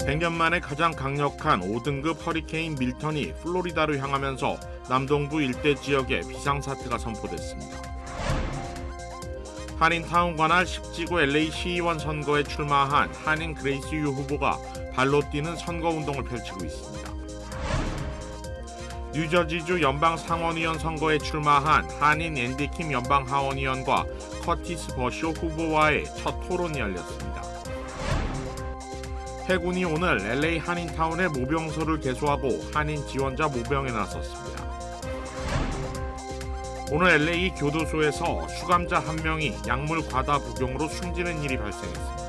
(100년) 만에 가장 강력한 5등급 허리케인 밀턴이 플로리다로 향하면서 남동부 일대 지역에 비상사태가 선포됐습니다. 한인타운 관할 10지구 LA 시의원 선거에 출마한 한인 그레이스 유 후보가 발로 뛰는 선거운동을 펼치고 있습니다. 뉴저지주 연방상원의원 선거에 출마한 한인 앤디 킴 연방하원의원과 커티스 버쇼 후보와의 첫 토론이 열렸습니다. 해군이 오늘 LA 한인타운의 모병소를 개소하고 한인 지원자 모병에 나섰습니다. 오늘 LA 교도소에서 수감자 한 명이 약물 과다 복용으로 숨지는 일이 발생했습니다.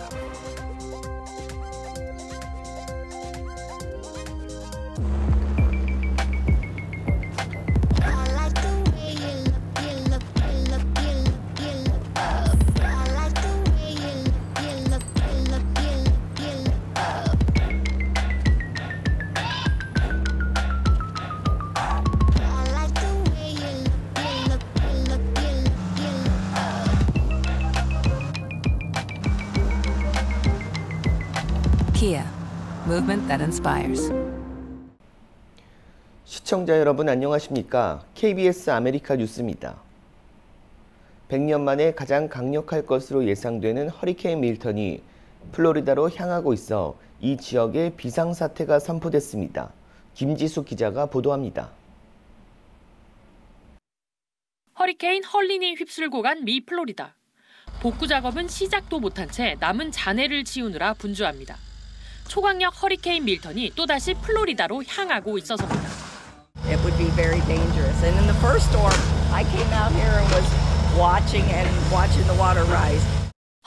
Kia, movement that inspires. 시청자 여러분 안녕하십니까? KBS 아메리카 뉴스입니다. 100년 만에 가장 강력할 것으로 예상되는 허리케인 밀턴이 플로리다로 향하고 있어 이 지역에 비상사태가 선포됐습니다. 김지수 기자가 보도합니다. 허리케인 헐린이 휩쓸고 간 미 플로리다. 복구 작업은 시작도 못한 채 남은 잔해를 치우느라 분주합니다. 초강력 허리케인 밀턴이 또다시 플로리다로 향하고 있어서입니다. It would be very dangerous. And in the first storm, I came out here and was watching the water rise.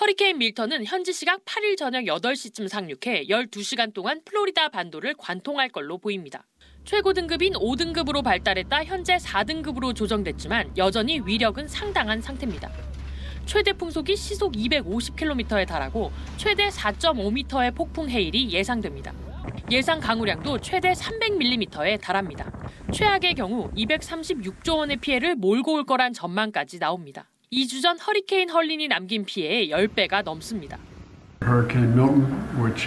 허리케인 밀턴은 현지 시각 8일 저녁 8시쯤 상륙해 12시간 동안 플로리다 반도를 관통할 걸로 보입니다. 최고 등급인 5등급으로 발달했다 현재 4등급으로 조정됐지만 여전히 위력은 상당한 상태입니다. 최대 풍속이 시속 250km에 달하고 최대 4.5m의 폭풍 해일이 예상됩니다. 예상 강우량도 최대 300mm에 달합니다. 최악의 경우 236조 원의 피해를 몰고 올 거란 전망까지 나옵니다. 2주 전 허리케인 헐린이 남긴 피해의 10배가 넘습니다. Hurricane Milton, which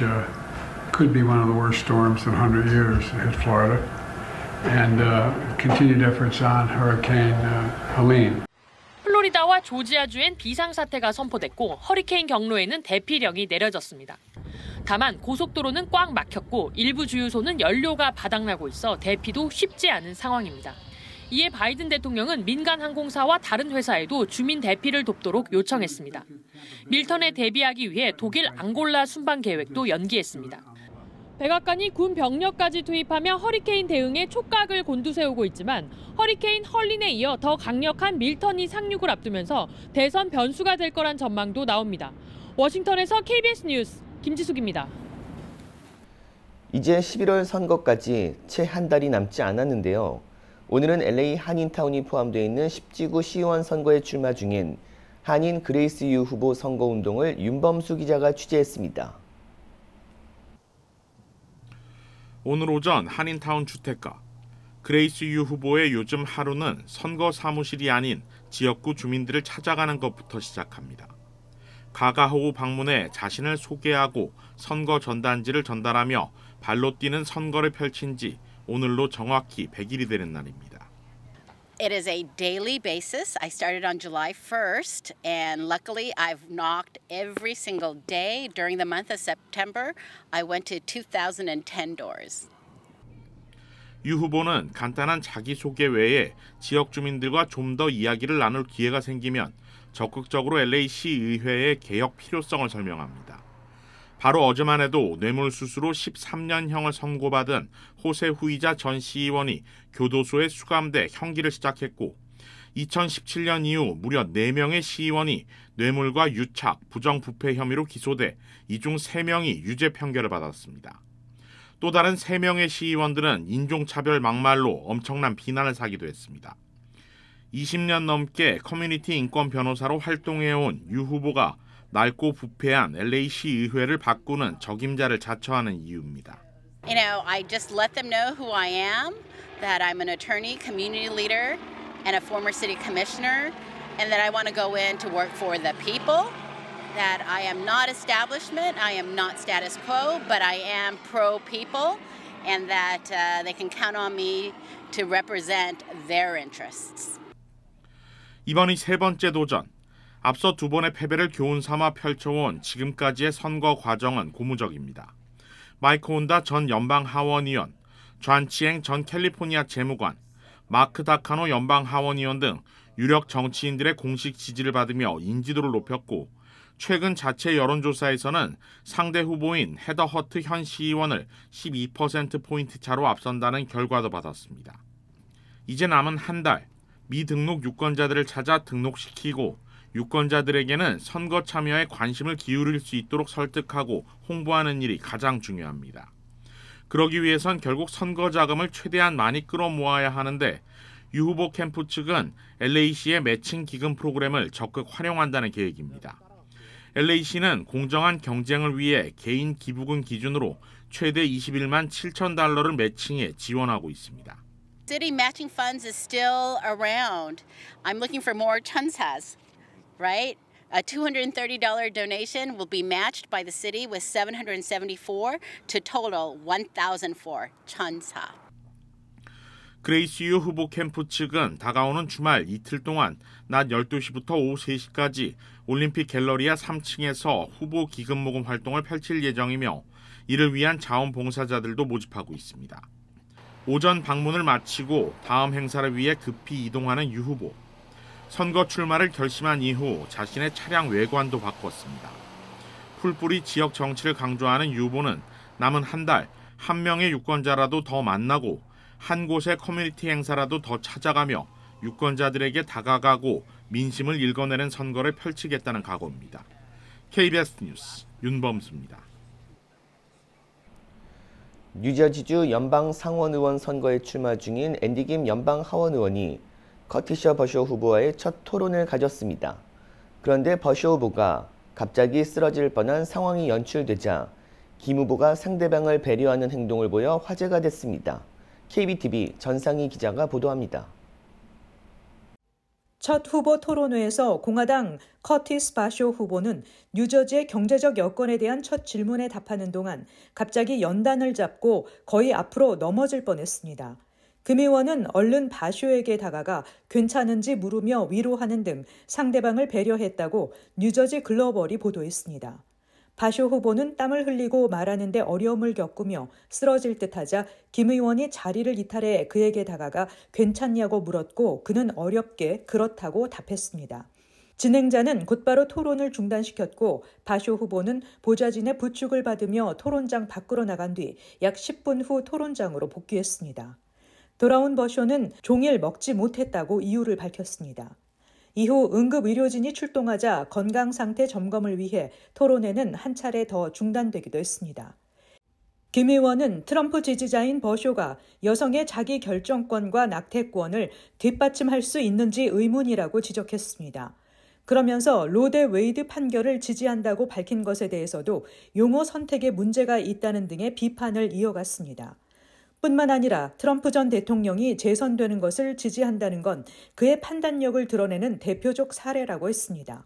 could be one of the worst storms in 100 years, hit Florida, and continued efforts on Hurricane Helene. 플로리다와 조지아주엔 비상사태가 선포됐고 허리케인 경로에는 대피령이 내려졌습니다. 다만 고속도로는 꽉 막혔고 일부 주유소는 연료가 바닥나고 있어 대피도 쉽지 않은 상황입니다. 이에 바이든 대통령은 민간 항공사와 다른 회사에도 주민 대피를 돕도록 요청했습니다. 밀턴에 대비하기 위해 독일 앙골라 순방 계획도 연기했습니다. 백악관이 군 병력까지 투입하며 허리케인 대응에 촉각을 곤두세우고 있지만 허리케인 헐린에 이어 더 강력한 밀턴이 상륙을 앞두면서 대선 변수가 될 거란 전망도 나옵니다. 워싱턴에서 KBS 뉴스 김지숙입니다. 이제 11월 선거까지 채 한 달이 남지 않았는데요. 오늘은 LA 한인타운이 포함되어 있는 10지구 시의원 선거에 출마 중인 한인 그레이스 유 후보 선거운동을 윤범수 기자가 취재했습니다. 오늘 오전 한인타운 주택가. 그레이스 유 후보의 요즘 하루는 선거 사무실이 아닌 지역구 주민들을 찾아가는 것부터 시작합니다. 가가호우 방문해 자신을 소개하고 선거 전단지를 전달하며 발로 뛰는 선거를 펼친 지 오늘로 정확히 100일이 되는 날입니다. It is a daily basis. I started on July 1st, and luckily I've knocked every single day during the month of September. I went to 2,010 doors. 유 후보는 간단한 자기소개 외에 지역 주민들과 좀 더 이야기를 나눌 기회가 생기면 적극적으로 LA 시의회의 개혁 필요성을 설명합니다. 바로 어제만 해도 뇌물수수로 13년형을 선고받은 호세 후이자 전 시의원이 교도소에 수감돼 형기를 시작했고 2017년 이후 무려 4명의 시의원이 뇌물과 유착, 부정부패 혐의로 기소돼 이 중 3명이 유죄 판결을 받았습니다. 또 다른 3명의 시의원들은 인종차별 막말로 엄청난 비난을 사기도 했습니다. 20년 넘게 커뮤니티 인권 변호사로 활동해온 유 후보가 낡고 부패한 LA 시의회를 바꾸는 적임자를 자처하는 이유입니다. You know, I just let them know who I am that I'm an attorney, community leader, and a former city commissioner, and that I want to go in to work for the people, that I am not establishment, I am not status quo, but I am pro-people, and that they can count on me to represent their interests. 이번이 세 번째 도전. 앞서 두 번의 패배를 교훈 삼아 펼쳐온 지금까지의 선거 과정은 고무적입니다. 마이크 혼다 전 연방 하원의원, 존 치엥 전 캘리포니아 재무관, 마크 다카노 연방 하원의원 등 유력 정치인들의 공식 지지를 받으며 인지도를 높였고 최근 자체 여론조사에서는 상대 후보인 헤더 허트 현 시의원을 12%포인트 차로 앞선다는 결과도 받았습니다. 이제 남은 한 달, 미등록 유권자들을 찾아 등록시키고 유권자들에게는 선거 참여에 관심을 기울일 수 있도록 설득하고 홍보하는 일이 가장 중요합니다. 그러기 위해선 결국 선거 자금을 최대한 많이 끌어모아야 하는데 유 후보 캠프 측은 LA시의 매칭 기금 프로그램을 적극 활용한다는 계획입니다. LA시는 공정한 경쟁을 위해 개인 기부금 기준으로 최대 21만 7천 달러를 매칭해 지원하고 있습니다. City matching funds is still around. I'm looking for more 천사s, right? A $230 donation will be matched by the city with $774 to total $1,004 천사. 그레이스 유 후보 캠프 측은 다가오는 주말 이틀 동안 낮 12시부터 오후 3시까지 올림픽 갤러리아 3층에서 후보 기금 모금 활동을 펼칠 예정이며 이를 위한 자원봉사자들도 모집하고 있습니다. 오전 방문을 마치고 다음 행사를 위해 급히 이동하는 유 후보. 선거 출마를 결심한 이후 자신의 차량 외관도 바꿨습니다. 풀뿌리 지역 정치를 강조하는 유 후보는 남은 한 달 한 명의 유권자라도 더 만나고 한 곳의 커뮤니티 행사라도 더 찾아가며 유권자들에게 다가가고 민심을 읽어내는 선거를 펼치겠다는 각오입니다. KBS 뉴스 윤범수입니다. 뉴저지주 연방 상원의원 선거에 출마 중인 앤디 김 연방 하원의원이 커티셔 버쇼 후보와의 첫 토론을 가졌습니다. 그런데 버쇼 후보가 갑자기 쓰러질 뻔한 상황이 연출되자 김 후보가 상대방을 배려하는 행동을 보여 화제가 됐습니다. KBTV 전상희 기자가 보도합니다. 첫 후보 토론회에서 공화당 커티스 바쇼 후보는 뉴저지의 경제적 여건에 대한 첫 질문에 답하는 동안 갑자기 연단을 잡고 거의 앞으로 넘어질 뻔했습니다. 금 의원은 얼른 바쇼에게 다가가 괜찮은지 물으며 위로하는 등 상대방을 배려했다고 뉴저지 글로벌이 보도했습니다. 바쇼 후보는 땀을 흘리고 말하는데 어려움을 겪으며 쓰러질 듯하자 김 의원이 자리를 이탈해 그에게 다가가 괜찮냐고 물었고 그는 어렵게 그렇다고 답했습니다. 진행자는 곧바로 토론을 중단시켰고 바쇼 후보는 보좌진의 부축을 받으며 토론장 밖으로 나간 뒤 약 10분 후 토론장으로 복귀했습니다. 돌아온 버쇼는 종일 먹지 못했다고 이유를 밝혔습니다. 이후 응급의료진이 출동하자 건강 상태 점검을 위해 토론회는 한 차례 더 중단되기도 했습니다. 김 의원은 트럼프 지지자인 버쇼가 여성의 자기 결정권과 낙태권을 뒷받침할 수 있는지 의문이라고 지적했습니다. 그러면서 로 대 웨이드 판결을 지지한다고 밝힌 것에 대해서도 용어 선택에 문제가 있다는 등의 비판을 이어갔습니다. 뿐만 아니라 트럼프 전 대통령이 재선되는 것을 지지한다는 건 그의 판단력을 드러내는 대표적 사례라고 했습니다.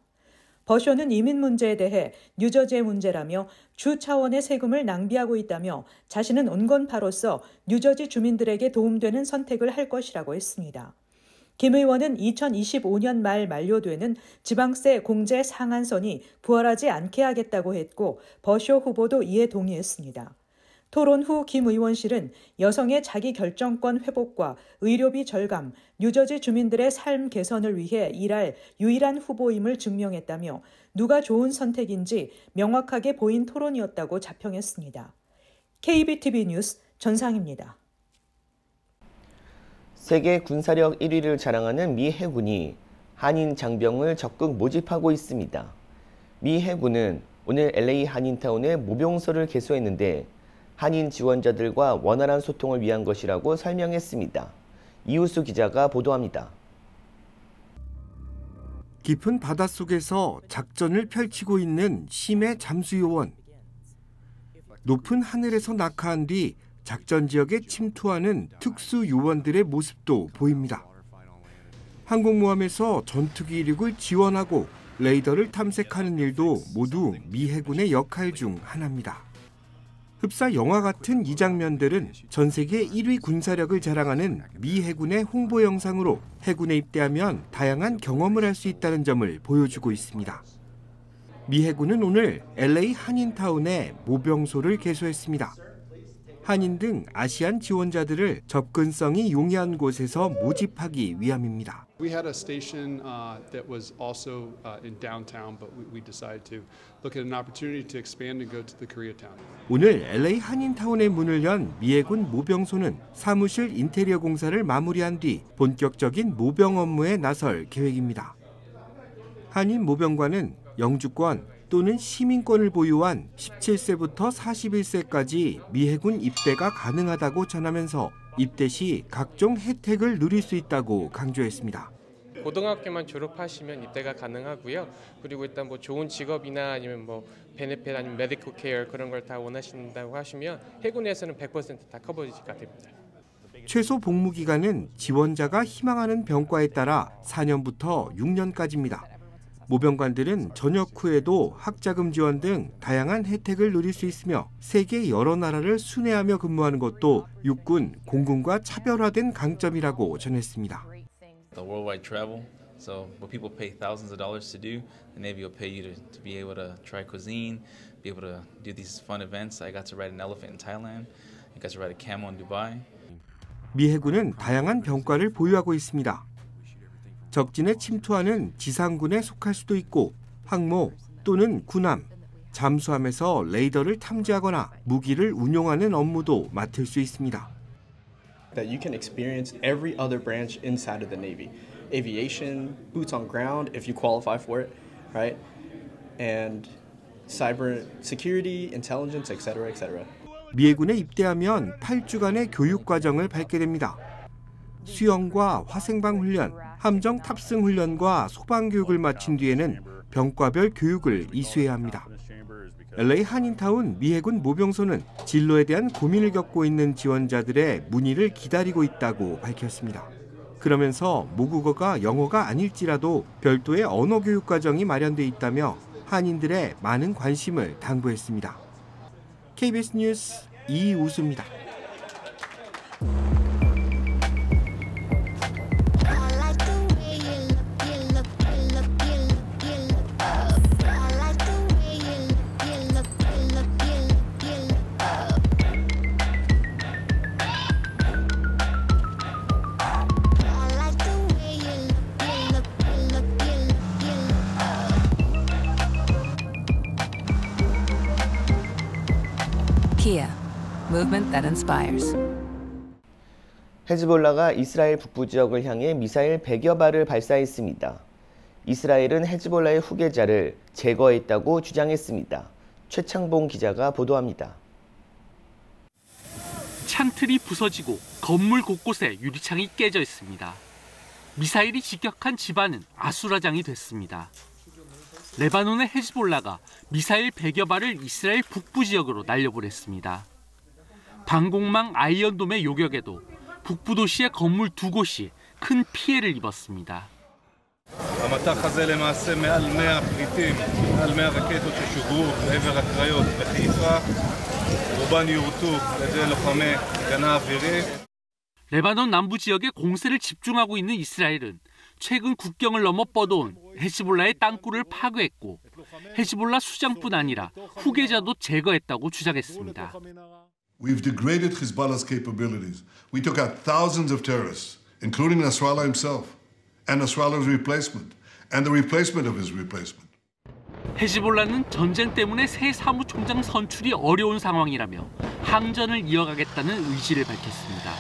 버쇼는 이민 문제에 대해 뉴저지의 문제라며 주 차원의 세금을 낭비하고 있다며 자신은 온건파로서 뉴저지 주민들에게 도움되는 선택을 할 것이라고 했습니다. 김 의원은 2025년 말 만료되는 지방세 공제 상한선이 부활하지 않게 하겠다고 했고 버쇼 후보도 이에 동의했습니다. 토론 후 김 의원실은 여성의 자기 결정권 회복과 의료비 절감, 뉴저지 주민들의 삶 개선을 위해 일할 유일한 후보임을 증명했다며 누가 좋은 선택인지 명확하게 보인 토론이었다고 자평했습니다. KBTV 뉴스 전상입니다. 세계 군사력 1위를 자랑하는 미 해군이 한인 장병을 적극 모집하고 있습니다. 미 해군은 오늘 LA 한인타운에 모병소를 개소했는데 한인 지원자들과 원활한 소통을 위한 것이라고 설명했습니다. 이우수 기자가 보도합니다. 깊은 바닷속에서 작전을 펼치고 있는 심해 잠수요원. 높은 하늘에서 낙하한 뒤 작전 지역에 침투하는 특수 요원들의 모습도 보입니다. 항공모함에서 전투기 이륙을 지원하고 레이더를 탐색하는 일도 모두 미 해군의 역할 중 하나입니다. 흡사 영화 같은 이 장면들은 전 세계 1위 군사력을 자랑하는 미 해군의 홍보 영상으로 해군에 입대하면 다양한 경험을 할 수 있다는 점을 보여주고 있습니다. 미 해군은 오늘 LA 한인타운에 모병소를 개소했습니다. 한인 등 아시안 지원자들을 접근성이 용이한 곳에서 모집하기 위함입니다. We had a station that was also in downtown, but we decided to look at an opportunity to expand and go to the Koreatown. 오늘 LA 한인타운의 문을 연 미 해군 모병소는 사무실 인테리어 공사를 마무리한 뒤 본격적인 모병 업무에 나설 계획입니다. 한인 모병관은 영주권 또는 시민권을 보유한 17세부터 41세까지 미 해군 입대가 가능하다고 전하면서 입대 시 각종 혜택을 누릴 수 있다고 강조했습니다. 고등학교만 졸업하시면 입대가 가능하고요. 그리고 일단 뭐 좋은 직업이나 아니면 뭐 베네핏 아니면 메디컬 케어 그런 걸 다 원하신다고 하시면 해군에서는 100% 다 커버지가 됩니다. 최소 복무 기간은 지원자가 희망하는 병과에 따라 4년부터 6년까지입니다. 모병관들은 전역 후에도 학자금 지원 등 다양한 혜택을 누릴 수 있으며 세계 여러 나라를 순회하며 근무하는 것도 육군, 공군과 차별화된 강점이라고 전했습니다. The worldwide travel, so what people pay thousands of dollars to do, the Navy will pay you to be able to try cuisine, be able to do these fun events. I got to ride an elephant in Thailand, I got to ride a camel in Dubai. 미 해군은 다양한 병과를 보유하고 있습니다. 적진에 침투하는 지상군에 속할 수도 있고 항모 또는 군함, 잠수함에서 레이더를 탐지하거나 무기를 운용하는 업무도 맡을 수 있습니다. That you can experience every other branch inside of the Navy. Aviation, boots on ground if you qualify for it, right? And cyber security, intelligence, etc., etc. 미 해군에 입대하면 8주간의 교육 과정을 밟게 됩니다. 수영과 화생방 훈련, 함정 탑승 훈련과 소방 교육을 마친 뒤에는 병과별 교육을 이수해야 합니다. LA 한인타운 미 해군 모병소는 진로에 대한 고민을 겪고 있는 지원자들의 문의를 기다리고 있다고 밝혔습니다. 그러면서 모국어가 영어가 아닐지라도 별도의 언어 교육 과정이 마련돼 있다며 한인들의 많은 관심을 당부했습니다. KBS 뉴스 이우수입니다. Kia, movement that inspires. 헤즈볼라가 이스라엘 북부 지역을 향해 미사일 100여 발을 발사했습니다. 이스라엘은 헤즈볼라의 후계자를 제거했다고 주장했습니다. 최창봉 기자가 보도합니다. 창틀이 부서지고 건물 곳곳에 유리창이 깨져 있습니다. 미사일이 직격한 집안은 아수라장이 됐습니다. 레바논의 헤즈볼라가 미사일 100여 발을 이스라엘 북부 지역으로 날려보냈습니다. 방공망 아이언돔의 요격에도 북부 도시의 건물 2곳이 큰 피해를 입었습니다. המטח הזה למעשה מעל 100 פריטים, מעל 100 רקטות ששוגרו לעבר הקריות בחיפה, רובן יורטו על ידי לוחמי הגנה אווירית. 레바논 남부 지역에 공세를 집중하고 있는 이스라엘은 최근 국경을 넘어 뻗어온 헤즈볼라의 땅굴을 파괴했고 헤즈볼라 수장뿐 아니라 후계자도 제거했다고 주장했습니다. We've degraded Hezbollah's capabilities. We took out thousands of terrorists, including Nasrallah himself, and Nasrallah's replacement, and the replacement of his replacement. 헤즈볼라는 전쟁 때문에 새 사무총장 선출이 어려운 상황이라며 항전을 이어가겠다는 의지를 밝혔습니다.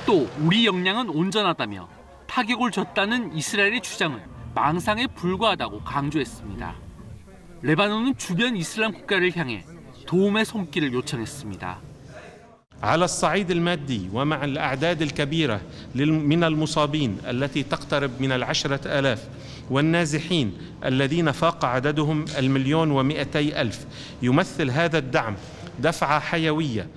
또 우리 역량은 온전하다며 타격을 줬다는 이스라엘의 주장은 망상에 불과하다고 강조했습니다. 레바논은 주변 이슬람 국가를 향해 도움의 손길을 요청했습니다. على الصعيد المادي ومع الأعداد الكبيرة من المصابين التي تقترب من 10,000 والنازحين الذين فاق عددهم 1,200,000 يمثل هذا الدعم دفعة حيوية.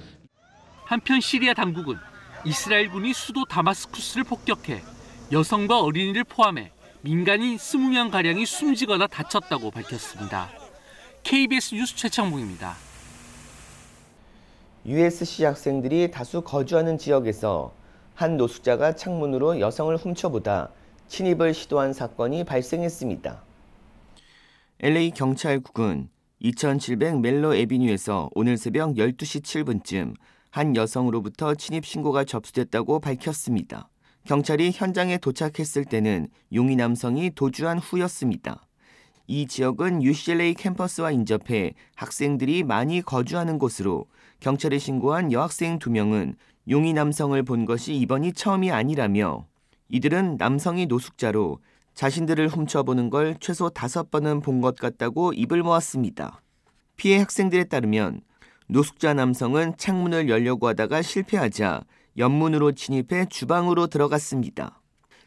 한편 시리아 당국은 이스라엘군이 수도 다마스쿠스를 폭격해 여성과 어린이를 포함해 민간인 20명가량이 숨지거나 다쳤다고 밝혔습니다. KBS 뉴스 최창봉입니다. USC 학생들이 다수 거주하는 지역에서 한 노숙자가 창문으로 여성을 훔쳐보다 침입을 시도한 사건이 발생했습니다. LA 경찰국은 2700 멜로 애비뉴에서 오늘 새벽 12시 7분쯤 한 여성으로부터 침입 신고가 접수됐다고 밝혔습니다. 경찰이 현장에 도착했을 때는 용의 남성이 도주한 후였습니다. 이 지역은 UCLA 캠퍼스와 인접해 학생들이 많이 거주하는 곳으로 경찰에 신고한 여학생 2명은 용의 남성을 본 것이 이번이 처음이 아니라며 이들은 남성이 노숙자로 자신들을 훔쳐보는 걸 최소 5번은 본 것 같다고 입을 모았습니다. 피해 학생들에 따르면 노숙자 남성은 창문을 열려고 하다가 실패하자 옆문으로 진입해 주방으로 들어갔습니다.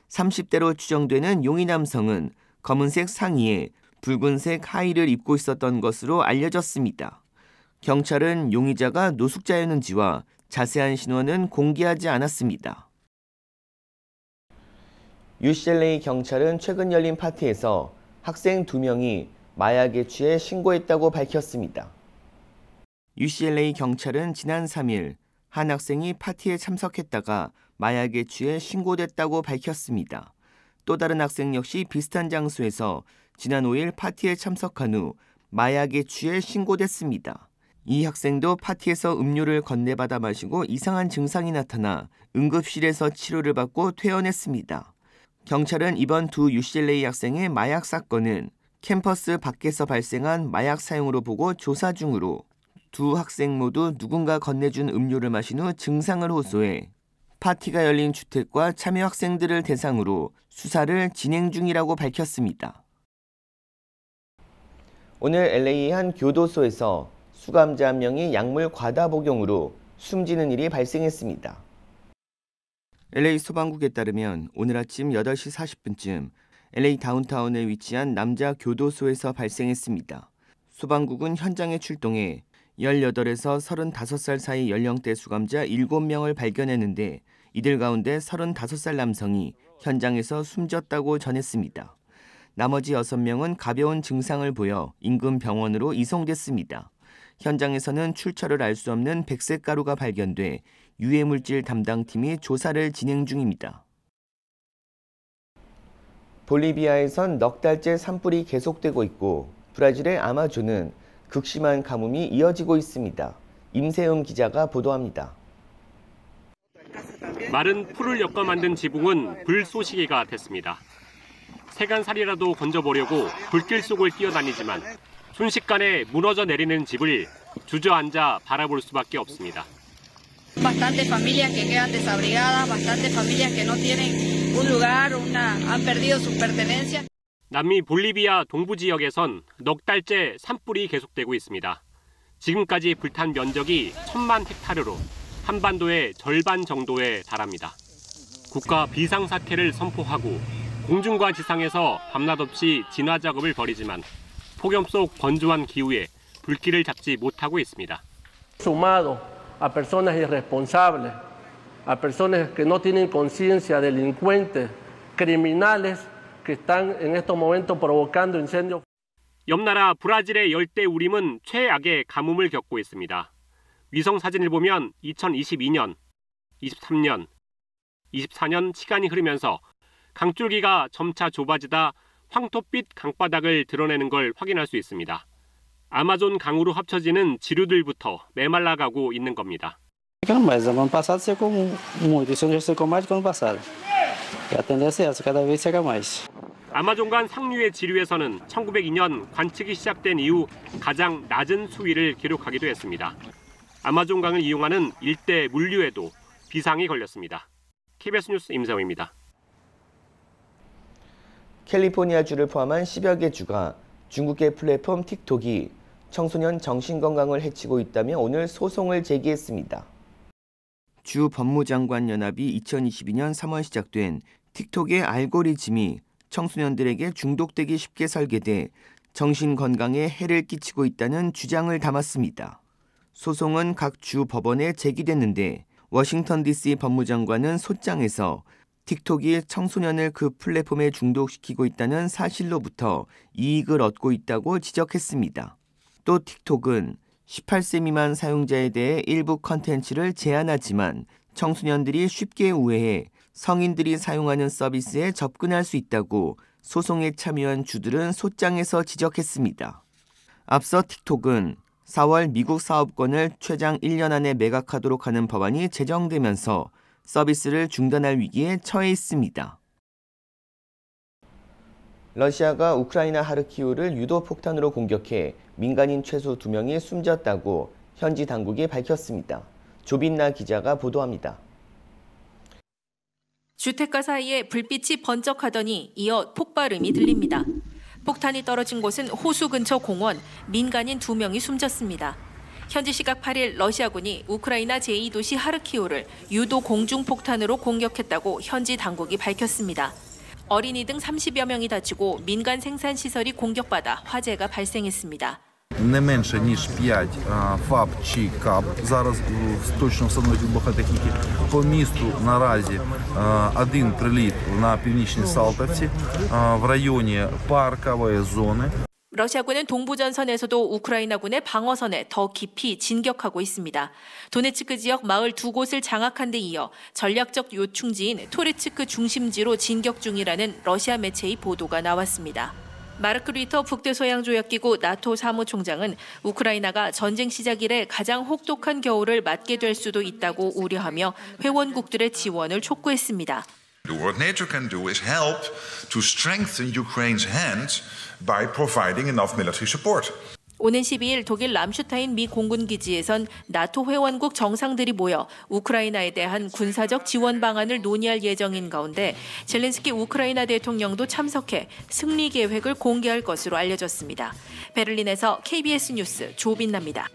30대로 추정되는 용의 남성은 검은색 상의에 붉은색 하의를 입고 있었던 것으로 알려졌습니다. 경찰은 용의자가 노숙자였는지와 자세한 신원은 공개하지 않았습니다. UCLA 경찰은 최근 열린 파티에서 학생 2명이 마약에 취해 신고했다고 밝혔습니다. UCLA 경찰은 지난 3일 한 학생이 파티에 참석했다가 마약에 취해 신고됐다고 밝혔습니다. 또 다른 학생 역시 비슷한 장소에서 지난 5일 파티에 참석한 후 마약에 취해 신고됐습니다. 이 학생도 파티에서 음료를 건네받아 마시고 이상한 증상이 나타나 응급실에서 치료를 받고 퇴원했습니다. 경찰은 이번 두 UCLA 학생의 마약 사건은 캠퍼스 밖에서 발생한 마약 사용으로 보고 조사 중으로 두 학생 모두 누군가 건네준 음료를 마신 후 증상을 호소해 파티가 열린 주택과 참여 학생들을 대상으로 수사를 진행 중이라고 밝혔습니다. 오늘 LA 한 교도소에서 수감자 한 명이 약물 과다 복용으로 숨지는 일이 발생했습니다. LA 소방국에 따르면 오늘 아침 8시 40분쯤 LA 다운타운에 위치한 남자 교도소에서 발생했습니다. 소방국은 현장에 출동해 18에서 35살 사이 연령대 수감자 7명을 발견했는데 이들 가운데 35살 남성이 현장에서 숨졌다고 전했습니다. 나머지 6명은 가벼운 증상을 보여 인근 병원으로 이송됐습니다. 현장에서는 출처를 알 수 없는 백색 가루가 발견돼 유해물질 담당팀이 조사를 진행 중입니다. 볼리비아에선 넉 달째 산불이 계속되고 있고 브라질의 아마존은 극심한 가뭄이 이어지고 있습니다. 임세음 기자가 보도합니다. 마른 풀을 엮어 만든 지붕은 불쏘시개가 됐습니다. 세간살이라도 건져보려고 불길 속을 뛰어다니지만 순식간에 무너져 내리는 집을 주저앉아 바라볼 수밖에 없습니다. Bastante familias que quedan desabrigadas, bastante familias que no tienen un lugar, han perdido sus pertenencias. 남미 볼리비아 동부 지역에선 넉 달째 산불이 계속되고 있습니다. 지금까지 불탄 면적이 1000만 헥타르로 한반도의 절반 정도에 달합니다. 국가 비상사태를 선포하고 공중과 지상에서 밤낮 없이 진화 작업을 벌이지만 폭염 속 건조한 기후에 불길을 잡지 못하고 있습니다. Sumado a personas irresponsables, a personas que no tienen conciencia, delincuentes, criminales que están en estos momentos provocando incendios. 옆나라 브라질의 열대 우림은 최악의 가뭄을 겪고 있습니다. 위성 사진을 보면 2022년, 23년, 24년 시간이 흐르면서 강줄기가 점차 좁아지다 황토빛 강바닥을 드러내는 걸 확인할 수 있습니다. 아마존 강으로 합쳐지는 지류들부터 메말라가고 있는 겁니다. Mas ano passado secou muito, esse ano já secou mais do que ano passado. A tendência é essa, cada vez seca mais. 아마존강 상류의 지류에서는 1902년 관측이 시작된 이후 가장 낮은 수위를 기록하기도 했습니다. 아마존강을 이용하는 일대 물류에도 비상이 걸렸습니다. KBS 뉴스 임세웅입니다. 캘리포니아주를 포함한 10여 개 주가 중국계 플랫폼 틱톡이 청소년 정신건강을 해치고 있다며 오늘 소송을 제기했습니다. 주 법무장관 연합이 2022년 3월 시작된 틱톡의 알고리즘이 청소년들에게 중독되기 쉽게 설계돼 정신건강에 해를 끼치고 있다는 주장을 담았습니다. 소송은 각 주 법원에 제기됐는데 워싱턴 DC 법무장관은 소장에서 틱톡이 청소년을 그 플랫폼에 중독시키고 있다는 사실로부터 이익을 얻고 있다고 지적했습니다. 또 틱톡은 18세 미만 사용자에 대해 일부 컨텐츠를 제한하지만 청소년들이 쉽게 우회해 성인들이 사용하는 서비스에 접근할 수 있다고 소송에 참여한 주들은 소장에서 지적했습니다. 앞서 틱톡은 4월 미국 사업권을 최장 1년 안에 매각하도록 하는 법안이 제정되면서 서비스를 중단할 위기에 처해 있습니다. 러시아가 우크라이나 하르키우를 유도 폭탄으로 공격해 민간인 최소 2명이 숨졌다고 현지 당국이 밝혔습니다. 조빈나 기자가 보도합니다. 주택가 사이에 불빛이 번쩍하더니 이어 폭발음이 들립니다. 폭탄이 떨어진 곳은 호수 근처 공원, 민간인 2명이 숨졌습니다. 현지 시각 8일 러시아군이 우크라이나 제2도시 하르키우를 유도 공중폭탄으로 공격했다고 현지 당국이 밝혔습니다. 어린이 등 30여 명이 다치고 민간 생산시설이 공격받아 화재가 발생했습니다. Не менше ніж 5 ФАП чи КАП зараз точно встановлюють вибухотехніки. По місту наразі один приліт на північній Салтівці в районі паркової зони. 러시아군은 동부전선에서도 우크라이나군의 방어선에 더 깊이 진격하고 있습니다. 도네츠크 지역 마을 2곳을 장악한 데 이어 전략적 요충지인 토레츠크 중심지로 진격 중이라는 러시아 매체의 보도가 나왔습니다. 마르크 리터 북대서양조약기구 나토 사무총장은 우크라이나가 전쟁 시작 이래 가장 혹독한 겨울을 맞게 될 수도 있다고 우려하며 회원국들의 지원을 촉구했습니다. What NATO can do is help to strengthen Ukraine's hand by providing enough military support. 오는 12일 독일 람슈타인 미 공군기지에선 나토 회원국 정상들이 모여 우크라이나에 대한 군사적 지원 방안을 논의할 예정인 가운데 젤렌스키 우크라이나 대통령도 참석해 승리 계획을 공개할 것으로 알려졌습니다. 베를린에서 KBS 뉴스 조빈나입니다.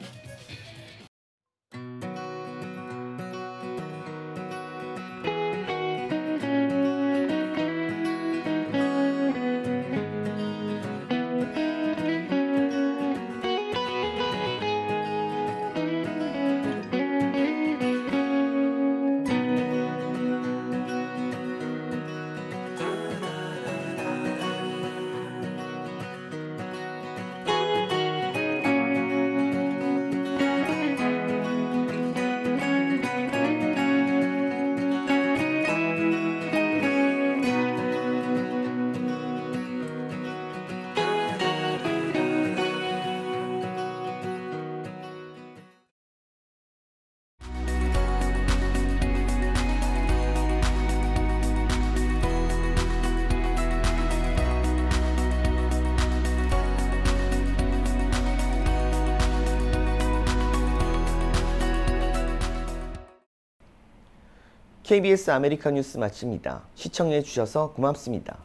KBS 아메리카 뉴스 마칩니다. 시청해 주셔서 고맙습니다.